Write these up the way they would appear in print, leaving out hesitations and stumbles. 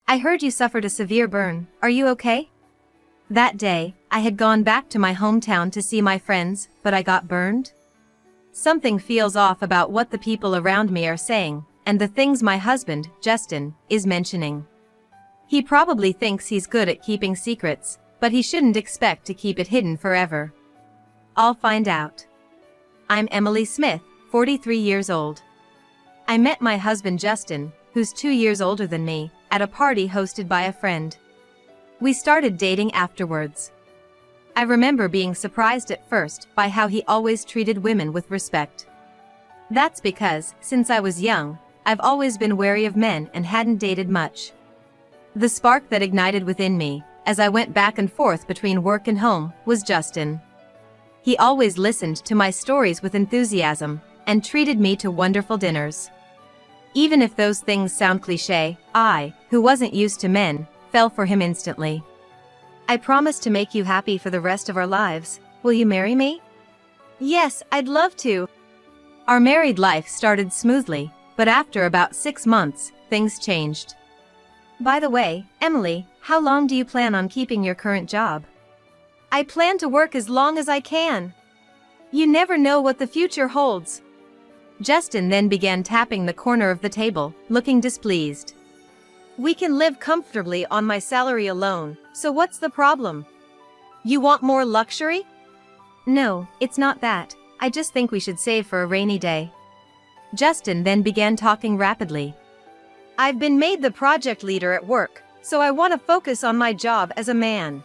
I heard you suffered a severe burn, are you okay? That day, I had gone back to my hometown to see my friends, but I got burned? Something feels off about what the people around me are saying, and the things my husband, Justin, is mentioning. He probably thinks he's good at keeping secrets, but he shouldn't expect to keep it hidden forever. I'll find out. I'm Emily Smith, 43 years old. I met my husband Justin, who's 2 years older than me, at a party hosted by a friend. We started dating afterwards. I remember being surprised at first by how he always treated women with respect. That's because, since I was young, I've always been wary of men and hadn't dated much. The spark that ignited within me, as I went back and forth between work and home, was Justin. He always listened to my stories with enthusiasm, and treated me to wonderful dinners. Even if those things sound cliché, I, who wasn't used to men, fell for him instantly. I promise to make you happy for the rest of our lives. Will you marry me? Yes, I'd love to. Our married life started smoothly, but after about 6 months, things changed. By the way, Emily, how long do you plan on keeping your current job? I plan to work as long as I can. You never know what the future holds. Justin then began tapping the corner of the table, looking displeased. We can live comfortably on my salary alone, so what's the problem? You want more luxury? No, it's not that. I just think we should save for a rainy day. Justin then began talking rapidly. I've been made the project leader at work, so I want to focus on my job as a man.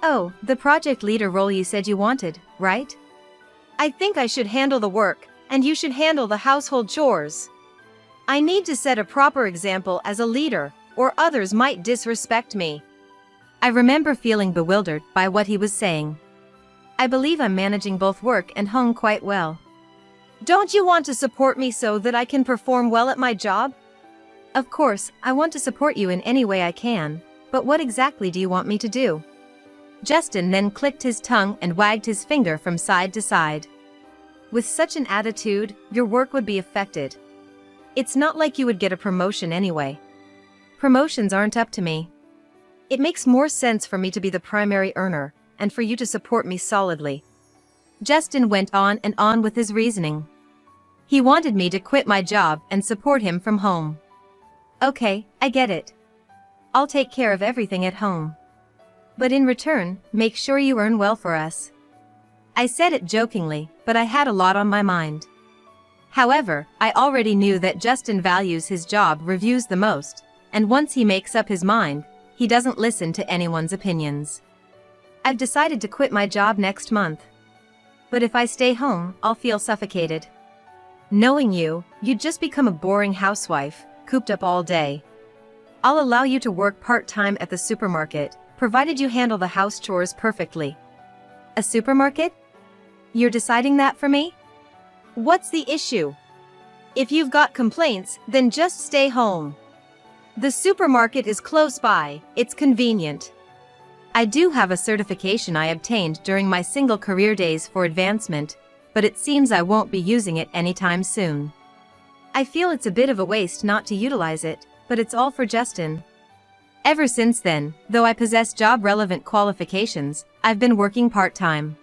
Oh, the project leader role you said you wanted, right? I think I should handle the work, and you should handle the household chores. I need to set a proper example as a leader, or others might disrespect me. I remember feeling bewildered by what he was saying. I believe I'm managing both work and home quite well. Don't you want to support me so that I can perform well at my job? Of course, I want to support you in any way I can, but what exactly do you want me to do? Justin then clicked his tongue and wagged his finger from side to side. With such an attitude, your work would be affected. It's not like you would get a promotion anyway. Promotions aren't up to me. It makes more sense for me to be the primary earner, and for you to support me solidly. Justin went on and on with his reasoning. He wanted me to quit my job and support him from home. Okay, I get it. I'll take care of everything at home. But in return, make sure you earn well for us. I said it jokingly, but I had a lot on my mind. However, I already knew that Justin values his job reviews the most, and once he makes up his mind, he doesn't listen to anyone's opinions. I've decided to quit my job next month. But if I stay home, I'll feel suffocated. Knowing you, you'd just become a boring housewife, cooped up all day. I'll allow you to work part-time at the supermarket, provided you handle the house chores perfectly. A supermarket? You're deciding that for me? What's the issue? If you've got complaints, then just stay home. The supermarket is close by, it's convenient. I do have a certification I obtained during my single career days for advancement, but it seems I won't be using it anytime soon. I feel it's a bit of a waste not to utilize it, but it's all for Justin. Ever since then, though I possess job-relevant qualifications, I've been working part-time.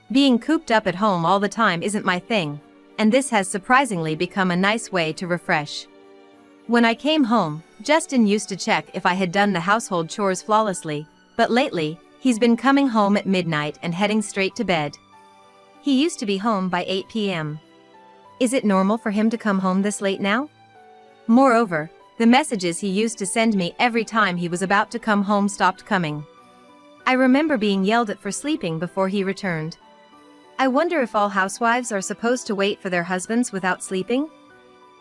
Being cooped up at home all the time isn't my thing, and this has surprisingly become a nice way to refresh. When I came home, Justin used to check if I had done the household chores flawlessly, but lately, he's been coming home at midnight and heading straight to bed. He used to be home by 8 p.m. Is it normal for him to come home this late now? Moreover, the messages he used to send me every time he was about to come home stopped coming. I remember being yelled at for sleeping before he returned. I wonder if all housewives are supposed to wait for their husbands without sleeping?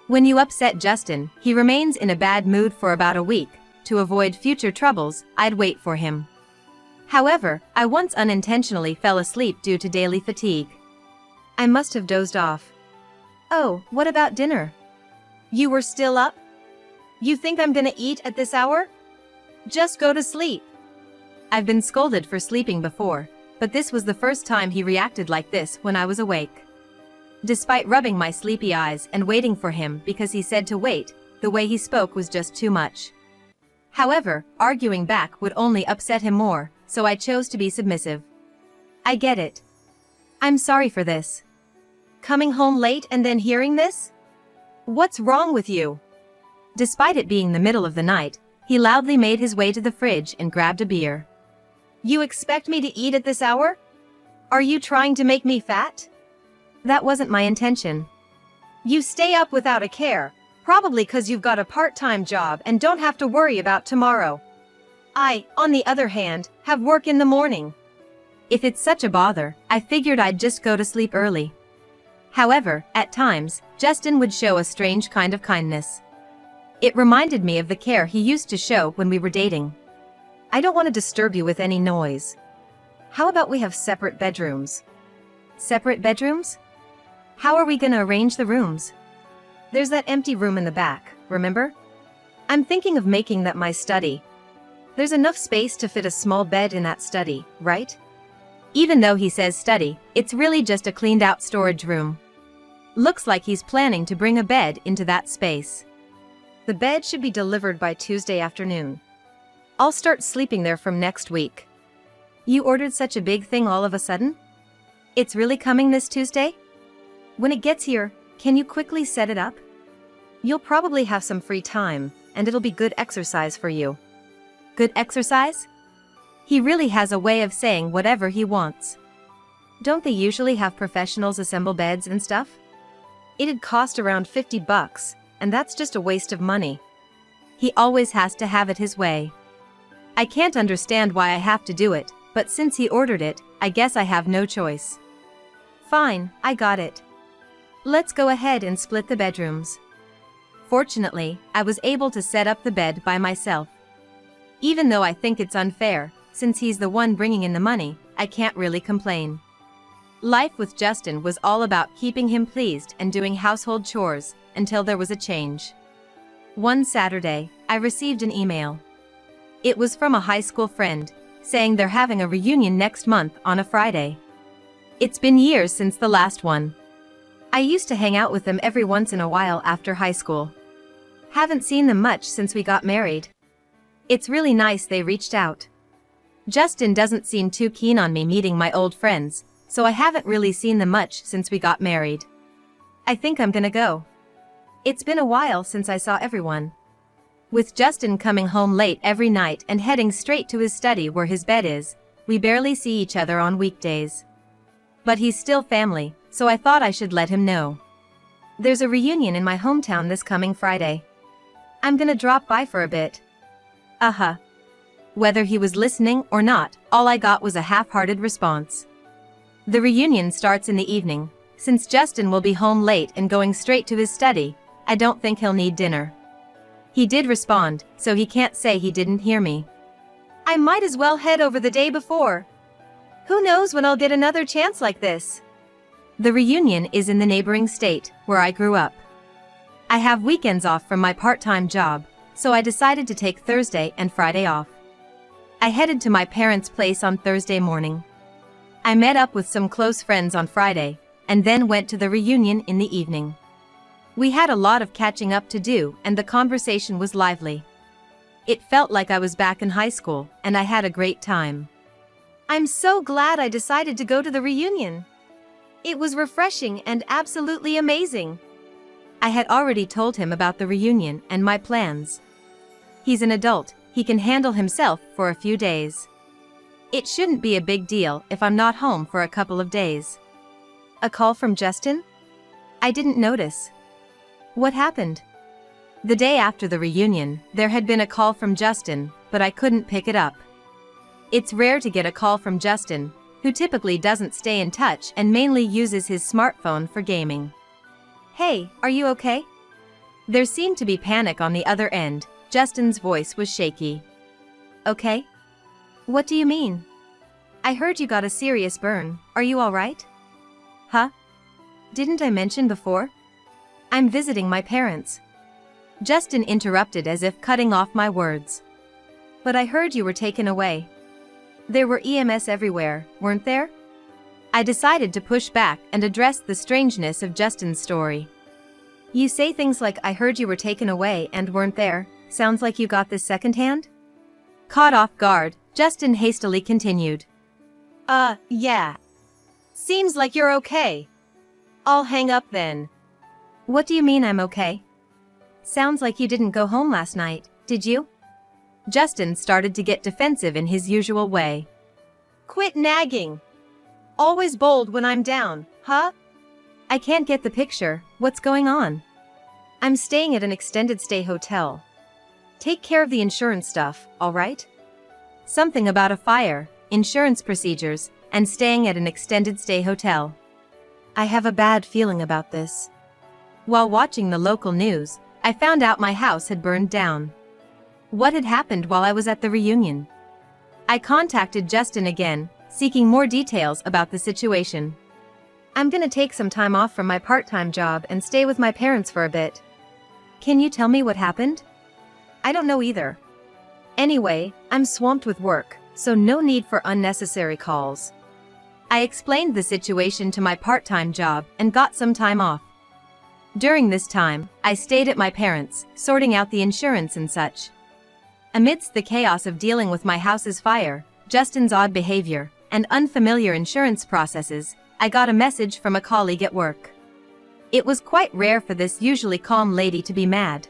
When you upset Justin, he remains in a bad mood for about a week. To avoid future troubles, I'd wait for him. However, I once unintentionally fell asleep due to daily fatigue. I must have dozed off. Oh, what about dinner? You were still up? You think I'm gonna eat at this hour? Just go to sleep. I've been scolded for sleeping before, but this was the first time he reacted like this when I was awake. Despite rubbing my sleepy eyes and waiting for him because he said to wait, the way he spoke was just too much. However, arguing back would only upset him more, so I chose to be submissive. I get it. I'm sorry for this. Coming home late and then hearing this? What's wrong with you? Despite it being the middle of the night, he loudly made his way to the fridge and grabbed a beer. You expect me to eat at this hour? Are you trying to make me fat? That wasn't my intention. You stay up without a care, probably because you've got a part-time job and don't have to worry about tomorrow. I, on the other hand, have work in the morning. If it's such a bother, I figured I'd just go to sleep early. However, at times, Justin would show a strange kind of kindness. It reminded me of the care he used to show when we were dating. I don't want to disturb you with any noise. How about we have separate bedrooms? Separate bedrooms? How are we gonna arrange the rooms? There's that empty room in the back, remember? I'm thinking of making that my study. There's enough space to fit a small bed in that study, right? Even though he says study, it's really just a cleaned-out storage room. Looks like he's planning to bring a bed into that space. The bed should be delivered by Tuesday afternoon. I'll start sleeping there from next week. You ordered such a big thing all of a sudden? It's really coming this Tuesday? When it gets here, can you quickly set it up? You'll probably have some free time, and it'll be good exercise for you. Good exercise? He really has a way of saying whatever he wants. Don't they usually have professionals assemble beds and stuff? It'd cost around $50, and that's just a waste of money. He always has to have it his way. I can't understand why I have to do it, but since he ordered it, I guess I have no choice. Fine, I got it. Let's go ahead and split the bedrooms. Fortunately, I was able to set up the bed by myself. Even though I think it's unfair, since he's the one bringing in the money, I can't really complain. Life with Justin was all about keeping him pleased and doing household chores, until there was a change. One Saturday, I received an email. It was from a high school friend, saying they're having a reunion next month on a Friday. It's been years since the last one. I used to hang out with them every once in a while after high school. Haven't seen them much since we got married. It's really nice they reached out. Justin doesn't seem too keen on me meeting my old friends, so I haven't really seen them much since we got married. I think I'm gonna go. It's been a while since I saw everyone. With Justin coming home late every night and heading straight to his study where his bed is, we barely see each other on weekdays. But he's still family, so I thought I should let him know. There's a reunion in my hometown this coming Friday. I'm gonna drop by for a bit. Whether he was listening or not, all I got was a half-hearted response. The reunion starts in the evening. Since Justin will be home late and going straight to his study, I don't think he'll need dinner. He did respond, so he can't say he didn't hear me. I might as well head over the day before. Who knows when I'll get another chance like this? The reunion is in the neighboring state, where I grew up. I have weekends off from my part-time job, so I decided to take Thursday and Friday off. I headed to my parents' place on Thursday morning. I met up with some close friends on Friday, and then went to the reunion in the evening. We had a lot of catching up to do, and the conversation was lively. It felt like I was back in high school, and I had a great time. I'm so glad I decided to go to the reunion. It was refreshing and absolutely amazing. I had already told him about the reunion and my plans. He's an adult, he can handle himself for a few days. It shouldn't be a big deal if I'm not home for a couple of days. A call from Justin? I didn't notice. What happened? The day after the reunion, there had been a call from Justin, but I couldn't pick it up. It's rare to get a call from Justin, who typically doesn't stay in touch and mainly uses his smartphone for gaming. Hey, are you okay? There seemed to be panic on the other end. Justin's voice was shaky. Okay? What do you mean? I heard you got a serious burn. Are you all right? Huh? Didn't I mention before? I'm visiting my parents. Justin interrupted as if cutting off my words. But I heard you were taken away. There were EMS everywhere, weren't there? I decided to push back and address the strangeness of Justin's story. You say things like I heard you were taken away and weren't there, sounds like you got this secondhand? Caught off guard, Justin hastily continued. Yeah. Seems like you're okay. I'll hang up then. What do you mean I'm okay? Sounds like you didn't go home last night, did you? Justin started to get defensive in his usual way. Quit nagging. Always bold when I'm down, huh? I can't get the picture, what's going on? I'm staying at an extended stay hotel. Take care of the insurance stuff, alright? Something about a fire, insurance procedures, and staying at an extended stay hotel. I have a bad feeling about this. While watching the local news, I found out my house had burned down. What had happened while I was at the reunion? I contacted Justin again, seeking more details about the situation. I'm gonna take some time off from my part-time job and stay with my parents for a bit. Can you tell me what happened? I don't know either. Anyway, I'm swamped with work, so no need for unnecessary calls. I explained the situation to my part-time job and got some time off. During this time, I stayed at my parents', sorting out the insurance and such. Amidst the chaos of dealing with my house's fire, Justin's odd behavior, and unfamiliar insurance processes, I got a message from a colleague at work. It was quite rare for this usually calm lady to be mad.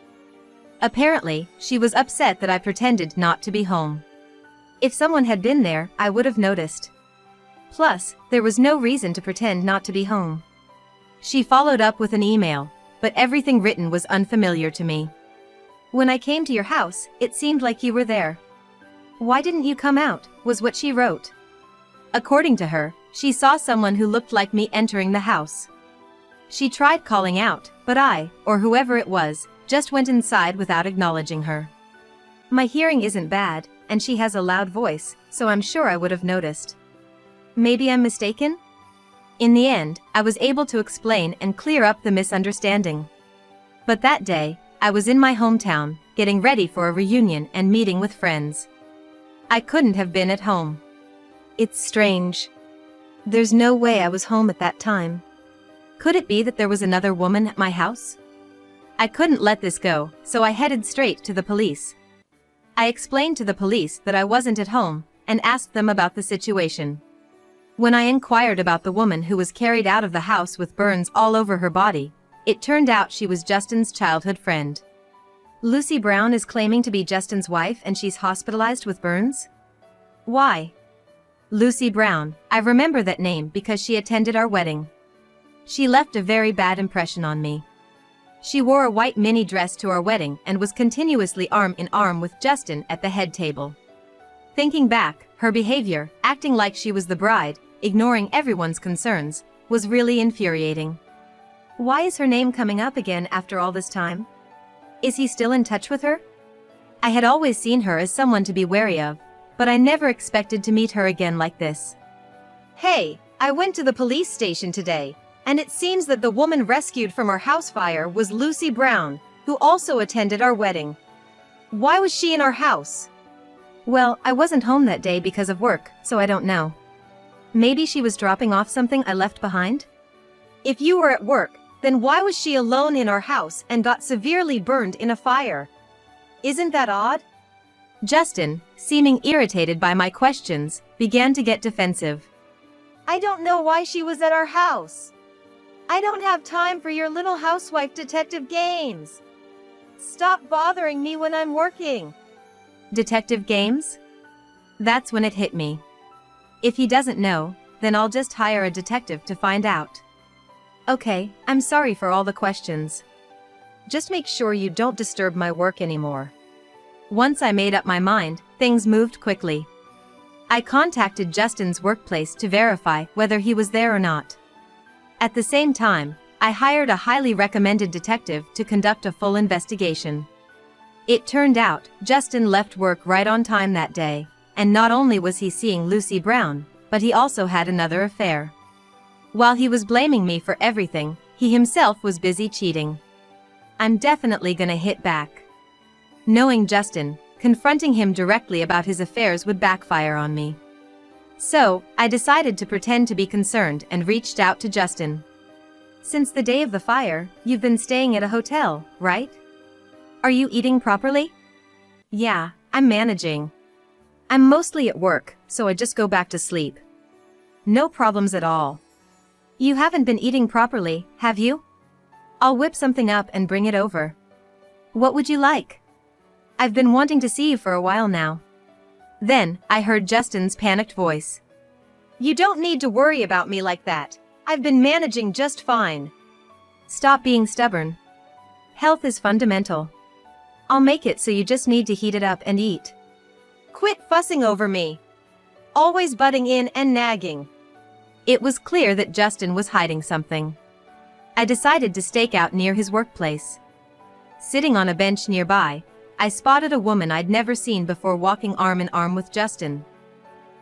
Apparently, she was upset that I pretended not to be home. If someone had been there, I would have noticed. Plus, there was no reason to pretend not to be home. She followed up with an email, but everything written was unfamiliar to me. When I came to your house, it seemed like you were there. Why didn't you come out, was what she wrote. According to her, she saw someone who looked like me entering the house. She tried calling out, but I, or whoever it was, just went inside without acknowledging her. My hearing isn't bad, and she has a loud voice, so I'm sure I would have noticed. Maybe I'm mistaken? In the end, I was able to explain and clear up the misunderstanding. But that day, I was in my hometown, getting ready for a reunion and meeting with friends. I couldn't have been at home. It's strange. There's no way I was home at that time. Could it be that there was another woman at my house? I couldn't let this go, so I headed straight to the police. I explained to the police that I wasn't at home, and asked them about the situation. When I inquired about the woman who was carried out of the house with burns all over her body, it turned out she was Justin's childhood friend. Lucy Brown is claiming to be Justin's wife and she's hospitalized with burns? Why? Lucy Brown, I remember that name because she attended our wedding. She left a very bad impression on me. She wore a white mini dress to our wedding and was continuously arm in arm with Justin at the head table. Thinking back, her behavior, acting like she was the bride, ignoring everyone's concerns, was really infuriating. Why is her name coming up again after all this time? Is he still in touch with her? I had always seen her as someone to be wary of, but I never expected to meet her again like this. Hey, I went to the police station today, and it seems that the woman rescued from our house fire was Lucy Brown, who also attended our wedding. Why was she in our house? Well, I wasn't home that day because of work, so I don't know. Maybe she was dropping off something I left behind? If you were at work, then why was she alone in our house and got severely burned in a fire? Isn't that odd? Justin, seeming irritated by my questions, began to get defensive. I don't know why she was at our house. I don't have time for your little housewife detective games. Stop bothering me when I'm working. Detective games? That's when it hit me. If he doesn't know, then I'll just hire a detective to find out. Okay, I'm sorry for all the questions. Just make sure you don't disturb my work anymore. Once I made up my mind, things moved quickly. I contacted Justin's workplace to verify whether he was there or not. At the same time, I hired a highly recommended detective to conduct a full investigation. It turned out, Justin left work right on time that day, and not only was he seeing Lucy Brown, but he also had another affair. While he was blaming me for everything, he himself was busy cheating. I'm definitely gonna hit back. Knowing Justin, confronting him directly about his affairs would backfire on me. So, I decided to pretend to be concerned and reached out to Justin. Since the day of the fire, you've been staying at a hotel, right? Are you eating properly? Yeah, I'm managing. I'm mostly at work, so I just go back to sleep. No problems at all. You haven't been eating properly, have you? I'll whip something up and bring it over. What would you like? I've been wanting to see you for a while now. Then, I heard Justin's panicked voice. You don't need to worry about me like that. I've been managing just fine. Stop being stubborn. Health is fundamental. I'll make it so you just need to heat it up and eat. Quit fussing over me. Always butting in and nagging. It was clear that Justin was hiding something. I decided to stake out near his workplace. Sitting on a bench nearby, I spotted a woman I'd never seen before walking arm in arm with Justin.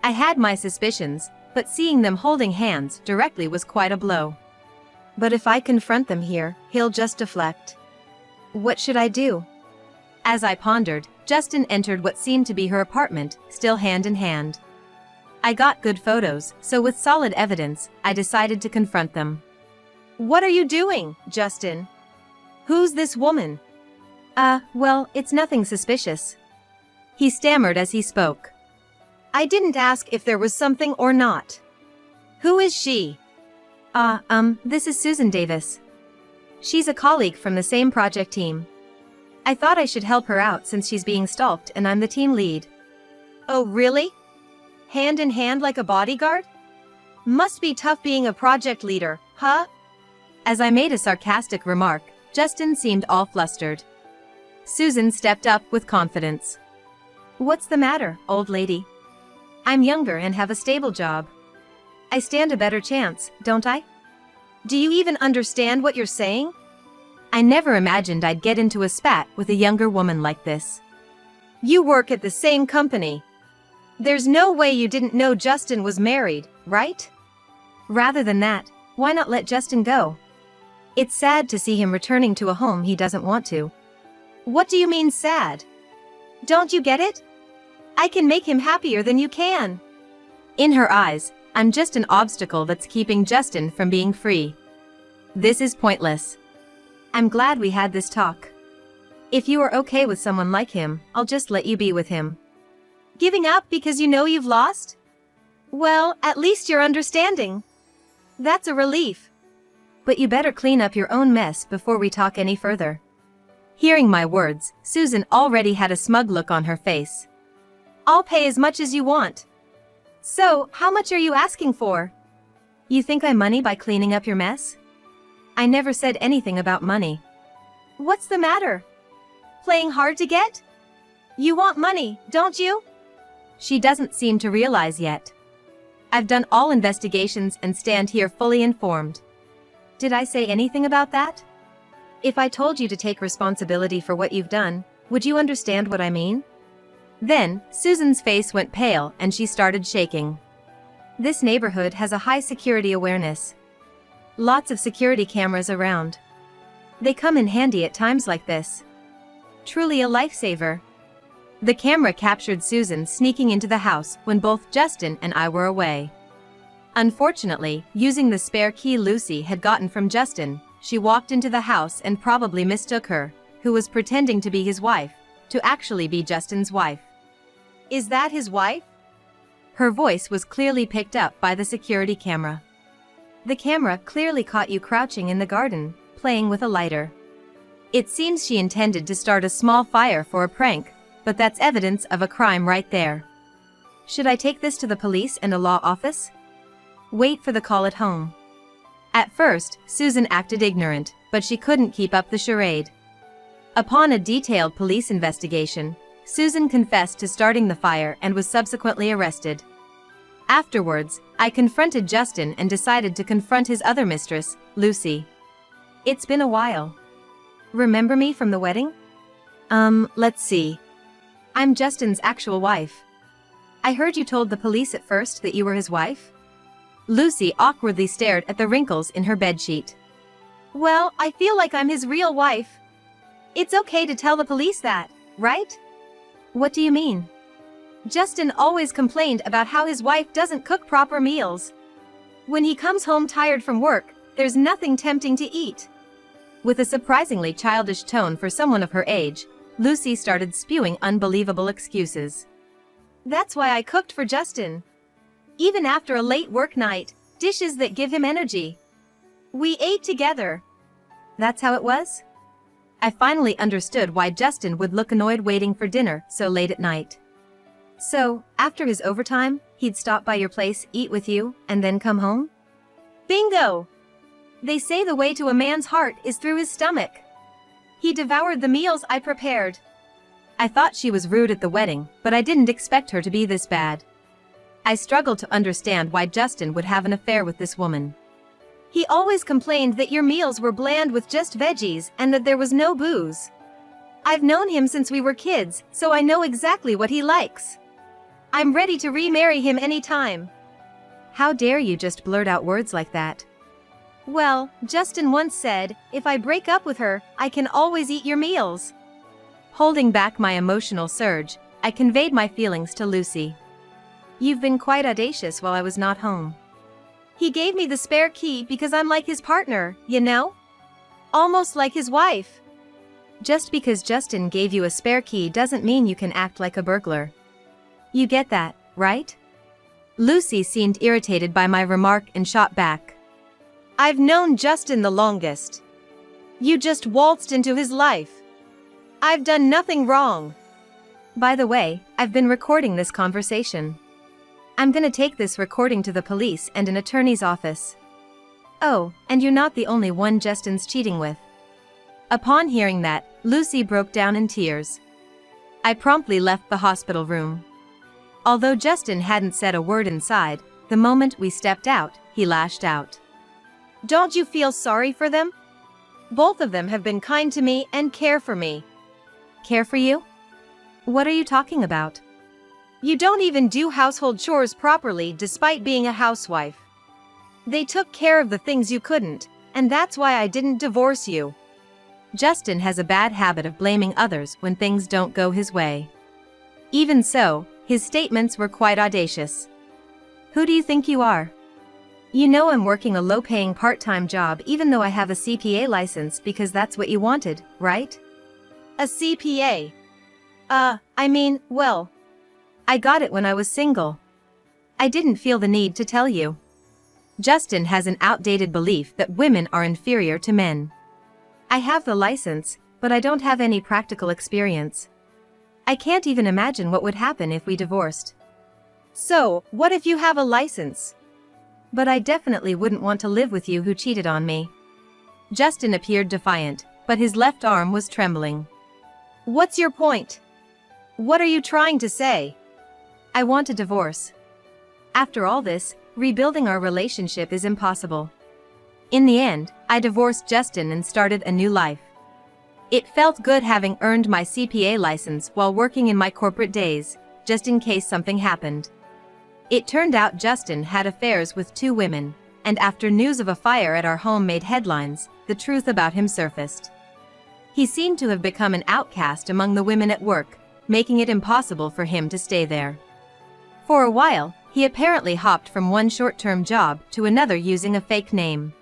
I had my suspicions, but seeing them holding hands directly was quite a blow. But if I confront them here, he'll just deflect. What should I do? As I pondered, Justin entered what seemed to be her apartment, still hand in hand. I got good photos, so with solid evidence, I decided to confront them. What are you doing, Justin? Who's this woman? Well, it's nothing suspicious. He stammered as he spoke. I didn't ask if there was something or not. Who is she? This is Susan Davis. She's a colleague from the same project team. I thought I should help her out since she's being stalked and I'm the team lead. Oh, really? Hand in hand like a bodyguard? Must be tough being a project leader, huh? As I made a sarcastic remark, Justin seemed all flustered. Susan stepped up with confidence. What's the matter, old lady? I'm younger and have a stable job. I stand a better chance, don't I? Do you even understand what you're saying? I never imagined I'd get into a spat with a younger woman like this. You work at the same company. There's no way you didn't know Justin was married, right? Rather than that, why not let Justin go? It's sad to see him returning to a home he doesn't want to. What do you mean sad? Don't you get it? I can make him happier than you can. In her eyes, I'm just an obstacle that's keeping Justin from being free. This is pointless. I'm glad we had this talk. If you are okay with someone like him, I'll just let you be with him. Giving up because you know you've lost? Well, at least you're understanding. That's a relief. But you better clean up your own mess before we talk any further. Hearing my words, Susan already had a smug look on her face. I'll pay as much as you want. So, how much are you asking for? You think I'm money by cleaning up your mess? I never said anything about money. What's the matter? Playing hard to get? You want money, don't you? She doesn't seem to realize yet. I've done all investigations and stand here fully informed. Did I say anything about that? If I told you to take responsibility for what you've done, would you understand what I mean? Then, Susan's face went pale and she started shaking. This neighborhood has a high security awareness. Lots of security cameras around. They come in handy at times like this. Truly a lifesaver. The camera captured Susan sneaking into the house when both Justin and I were away. Unfortunately, using the spare key Lucy had gotten from Justin, she walked into the house and probably mistook her, who was pretending to be his wife, to actually be Justin's wife. Is that his wife? Her voice was clearly picked up by the security camera. The camera clearly caught you crouching in the garden, playing with a lighter. It seems she intended to start a small fire for a prank, but that's evidence of a crime right there. Should I take this to the police and a law office? Wait for the call at home. At first, Susan acted ignorant, but she couldn't keep up the charade. Upon a detailed police investigation, Susan confessed to starting the fire and was subsequently arrested. Afterwards, I confronted Justin and decided to confront his other mistress, Lucy. It's been a while. Remember me from the wedding? Let's see. I'm Justin's actual wife. I heard you told the police at first that you were his wife? Lucy awkwardly stared at the wrinkles in her bedsheet. Well, I feel like I'm his real wife. It's okay to tell the police that, right? What do you mean? Justin always complained about how his wife doesn't cook proper meals. When he comes home tired from work, there's nothing tempting to eat. With a surprisingly childish tone for someone of her age, Lucy started spewing unbelievable excuses. That's why I cooked for Justin. Even after a late work night, dishes that give him energy. We ate together. That's how it was? I finally understood why Justin would look annoyed waiting for dinner so late at night. So, after his overtime, he'd stop by your place, eat with you, and then come home? Bingo! They say the way to a man's heart is through his stomach. He devoured the meals I prepared. I thought she was rude at the wedding, but I didn't expect her to be this bad. I struggled to understand why Justin would have an affair with this woman. He always complained that your meals were bland with just veggies and that there was no booze. I've known him since we were kids, so I know exactly what he likes. I'm ready to remarry him anytime. How dare you just blurt out words like that? Well, Justin once said, if I break up with her, I can always eat your meals. Holding back my emotional surge, I conveyed my feelings to Lucy. You've been quite audacious while I was not home. He gave me the spare key because I'm like his partner, you know? Almost like his wife. Just because Justin gave you a spare key doesn't mean you can act like a burglar. You get that, right? Lucy seemed irritated by my remark and shot back. I've known Justin the longest. You just waltzed into his life. I've done nothing wrong. By the way, I've been recording this conversation. I'm gonna take this recording to the police and an attorney's office. Oh, and you're not the only one Justin's cheating with. Upon hearing that, Lucy broke down in tears. I promptly left the hospital room. Although Justin hadn't said a word inside, the moment we stepped out, he lashed out. Don't you feel sorry for them? Both of them have been kind to me and care for me. Care for you? What are you talking about? You don't even do household chores properly despite being a housewife. They took care of the things you couldn't, and that's why I didn't divorce you. Justin has a bad habit of blaming others when things don't go his way. Even so, his statements were quite audacious. Who do you think you are? You know I'm working a low-paying part-time job even though I have a CPA license because that's what you wanted, right? A CPA? Well, I got it when I was single. I didn't feel the need to tell you. Justin has an outdated belief that women are inferior to men. I have the license, but I don't have any practical experience. I can't even imagine what would happen if we divorced. So, what if you have a license? But I definitely wouldn't want to live with you who cheated on me. Justin appeared defiant, but his left arm was trembling. What's your point? What are you trying to say? I want a divorce. After all this, rebuilding our relationship is impossible. In the end, I divorced Justin and started a new life. It felt good having earned my CPA license while working in my corporate days, just in case something happened. It turned out Justin had affairs with 2 women, and after news of a fire at our home made headlines, the truth about him surfaced. He seemed to have become an outcast among the women at work, making it impossible for him to stay there. For a while, he apparently hopped from one short-term job to another using a fake name.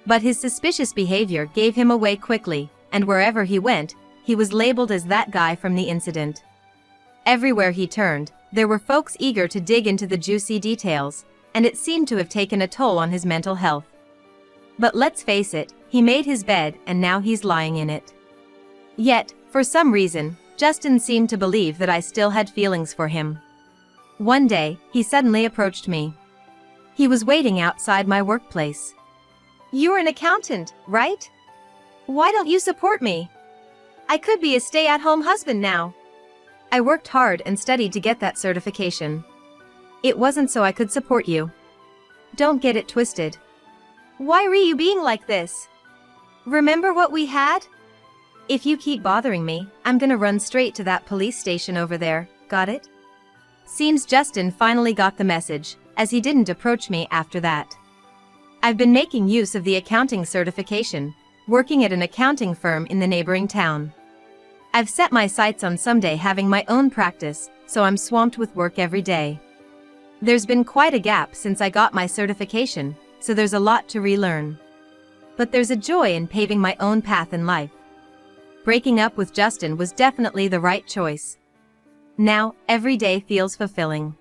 But his suspicious behavior gave him away quickly, and wherever he went, he was labeled as that guy from the incident. Everywhere he turned, there were folks eager to dig into the juicy details, and it seemed to have taken a toll on his mental health. But let's face it, he made his bed and now he's lying in it. Yet, for some reason, Justin seemed to believe that I still had feelings for him. One day, he suddenly approached me. He was waiting outside my workplace. You're an accountant, right? Why don't you support me? I could be a stay-at-home husband now. I worked hard and studied to get that certification. It wasn't so I could support you. Don't get it twisted. Why are you being like this? Remember what we had? If you keep bothering me, I'm gonna run straight to that police station over there, got it? Seems Justin finally got the message, as he didn't approach me after that. I've been making use of the accounting certification, working at an accounting firm in the neighboring town. I've set my sights on someday having my own practice, so I'm swamped with work every day. There's been quite a gap since I got my certification, so there's a lot to relearn. But there's a joy in paving my own path in life. Breaking up with Justin was definitely the right choice. Now, every day feels fulfilling.